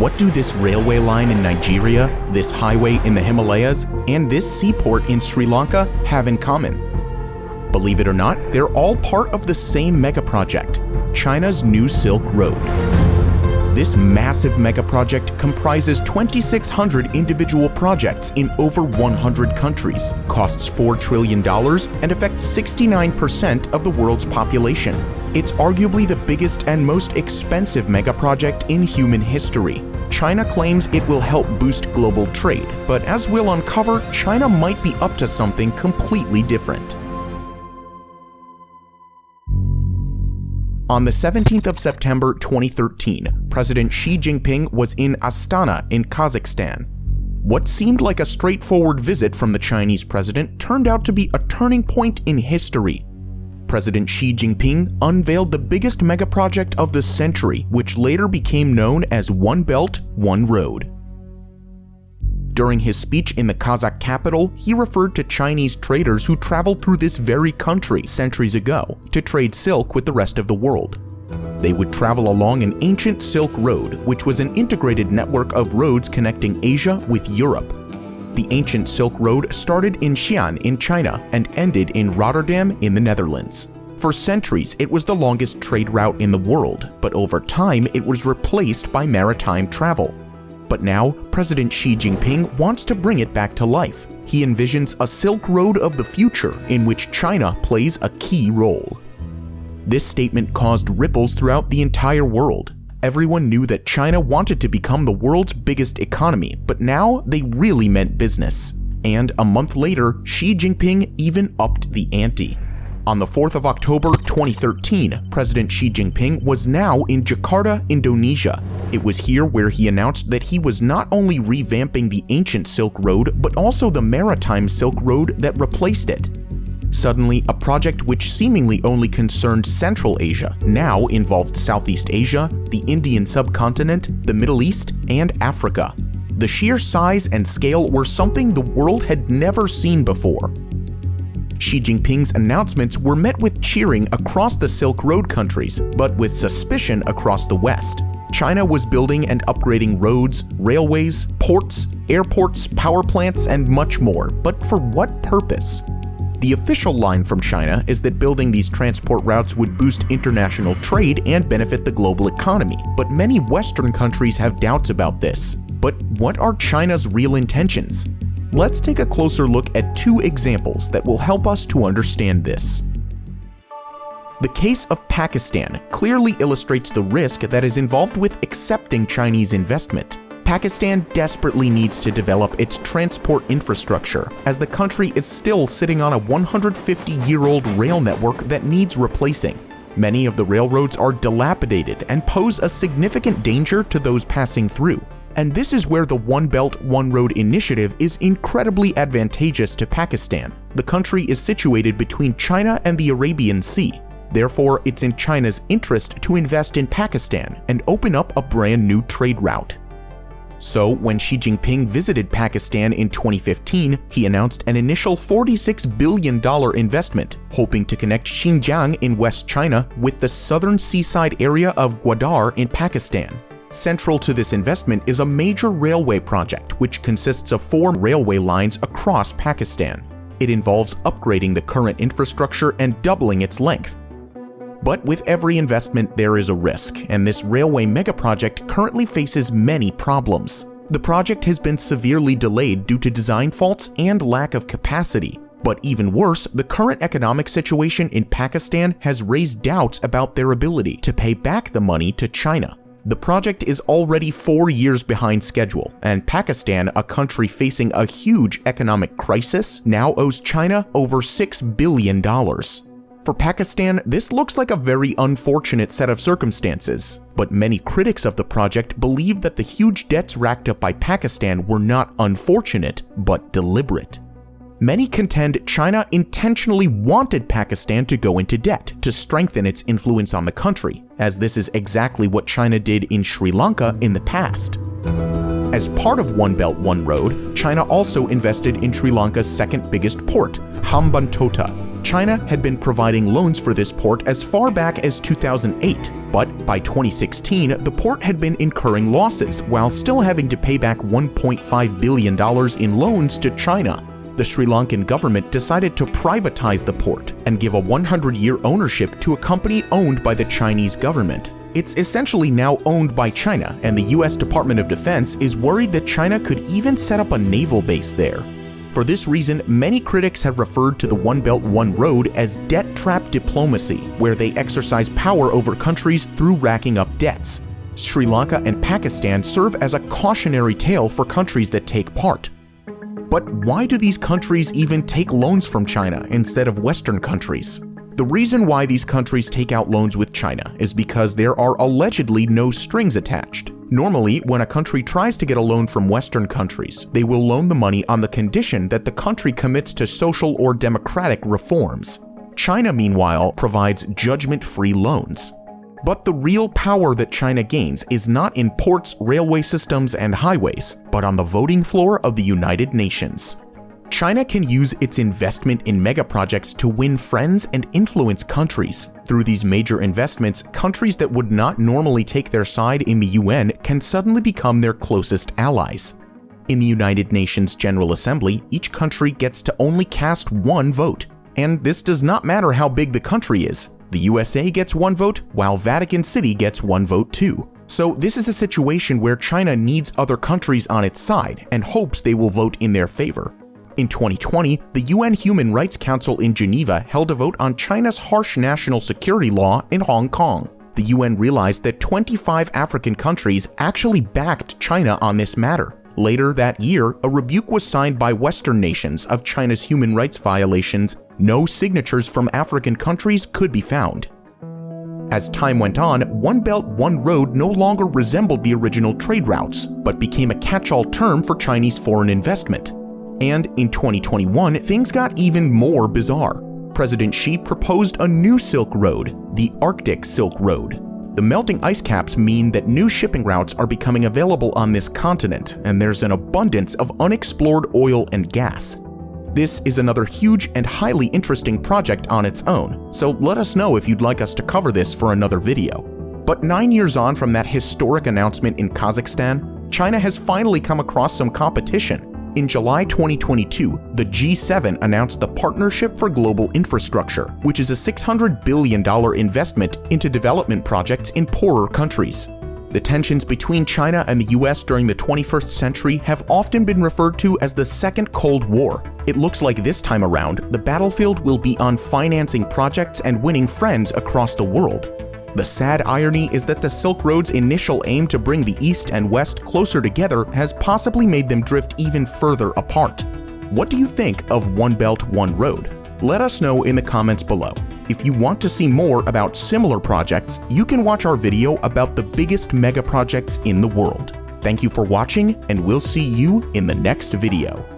What do this railway line in Nigeria, this highway in the Himalayas, and this seaport in Sri Lanka have in common? Believe it or not, they're all part of the same megaproject, China's New Silk Road. This massive megaproject comprises 2,600 individual projects in over 100 countries, costs $4 trillion, and affects 69% of the world's population. It's arguably the biggest and most expensive megaproject in human history. China claims it will help boost global trade, but as we'll uncover, China might be up to something completely different. On the 17th of September 2013, President Xi Jinping was in Astana in Kazakhstan. What seemed like a straightforward visit from the Chinese president turned out to be a turning point in history. President Xi Jinping unveiled the biggest megaproject of the century, which later became known as One Belt, One Road. During his speech in the Kazakh capital, he referred to Chinese traders who traveled through this very country centuries ago to trade silk with the rest of the world. They would travel along an ancient Silk Road, which was an integrated network of roads connecting Asia with Europe. The ancient Silk Road started in Xi'an in China and ended in Rotterdam in the Netherlands. For centuries, it was the longest trade route in the world, but over time it was replaced by maritime travel. But now, President Xi Jinping wants to bring it back to life. He envisions a Silk Road of the future in which China plays a key role. This statement caused ripples throughout the entire world. Everyone knew that China wanted to become the world's biggest economy, but now they really meant business. And a month later, Xi Jinping even upped the ante. On the 4th of October 2013, President Xi Jinping was now in Jakarta, Indonesia. It was here where he announced that he was not only revamping the ancient Silk Road, but also the maritime Silk Road that replaced it. Suddenly, a project which seemingly only concerned Central Asia now involved Southeast Asia, the Indian subcontinent, the Middle East, and Africa. The sheer size and scale were something the world had never seen before. Xi Jinping's announcements were met with cheering across the Silk Road countries, but with suspicion across the West. China was building and upgrading roads, railways, ports, airports, power plants, and much more, but for what purpose? The official line from China is that building these transport routes would boost international trade and benefit the global economy, but many Western countries have doubts about this. But what are China's real intentions? Let's take a closer look at two examples that will help us to understand this. The case of Pakistan clearly illustrates the risk that is involved with accepting Chinese investment. Pakistan desperately needs to develop its transport infrastructure, as the country is still sitting on a 150-year-old rail network that needs replacing. Many of the railroads are dilapidated and pose a significant danger to those passing through. And this is where the One Belt, One Road initiative is incredibly advantageous to Pakistan. The country is situated between China and the Arabian Sea. Therefore, it's in China's interest to invest in Pakistan and open up a brand new trade route. So, when Xi Jinping visited Pakistan in 2015, he announced an initial $46 billion investment, hoping to connect Xinjiang in West China with the southern seaside area of Gwadar in Pakistan. Central to this investment is a major railway project which consists of 4 railway lines across Pakistan. It involves upgrading the current infrastructure and doubling its length. But with every investment there is a risk, and this railway megaproject currently faces many problems. The project has been severely delayed due to design faults and lack of capacity. But even worse, the current economic situation in Pakistan has raised doubts about their ability to pay back the money to China. The project is already 4 years behind schedule, and Pakistan, a country facing a huge economic crisis, now owes China over $6 billion. For Pakistan, this looks like a very unfortunate set of circumstances, but many critics of the project believe that the huge debts racked up by Pakistan were not unfortunate, but deliberate. Many contend China intentionally wanted Pakistan to go into debt to strengthen its influence on the country, as this is exactly what China did in Sri Lanka in the past. As part of One Belt, One Road, China also invested in Sri Lanka's second biggest port, Hambantota. China had been providing loans for this port as far back as 2008, But by 2016, the port had been incurring losses while still having to pay back $1.5 billion in loans to China. The Sri Lankan government decided to privatize the port and give a 100-year ownership to a company owned by the Chinese government. It's essentially now owned by China, and the US Department of Defense is worried that China could even set up a naval base there. For this reason, many critics have referred to the One Belt, One Road as debt trap diplomacy, where they exercise power over countries through racking up debts. Sri Lanka and Pakistan serve as a cautionary tale for countries that take part. But why do these countries even take loans from China instead of Western countries? The reason why these countries take out loans with China is because there are allegedly no strings attached. Normally, when a country tries to get a loan from Western countries, they will loan the money on the condition that the country commits to social or democratic reforms. China, meanwhile, provides judgment-free loans. But the real power that China gains is not in ports, railway systems, and highways, but on the voting floor of the United Nations. China can use its investment in megaprojects to win friends and influence countries. Through these major investments, countries that would not normally take their side in the UN can suddenly become their closest allies. In the United Nations General Assembly, each country gets to only cast one vote. And this does not matter how big the country is. The USA gets one vote, while Vatican City gets one vote too. So this is a situation where China needs other countries on its side and hopes they will vote in their favor. In 2020, the UN Human Rights Council in Geneva held a vote on China's harsh national security law in Hong Kong. The UN realized that 25 African countries actually backed China on this matter. Later that year, a rebuke was signed by Western nations of China's human rights violations. No signatures from African countries could be found. As time went on, One Belt, One Road no longer resembled the original trade routes, but became a catch-all term for Chinese foreign investment. And in 2021, things got even more bizarre. President Xi proposed a new Silk Road, the Arctic Silk Road. The melting ice caps mean that new shipping routes are becoming available on this continent, and there's an abundance of unexplored oil and gas. This is another huge and highly interesting project on its own, so let us know if you'd like us to cover this for another video. But 9 years on from that historic announcement in Kazakhstan, China has finally come across some competition. In July 2022, the G7 announced the Partnership for Global Infrastructure, which is a $600 billion investment into development projects in poorer countries. The tensions between China and the US during the 21st century have often been referred to as the Second Cold War. It looks like this time around, the battlefield will be on financing projects and winning friends across the world. The sad irony is that the Silk Road's initial aim to bring the East and West closer together has possibly made them drift even further apart. What do you think of One Belt, One Road? Let us know in the comments below. If you want to see more about similar projects, you can watch our video about the biggest megaprojects in the world. Thank you for watching, and we'll see you in the next video.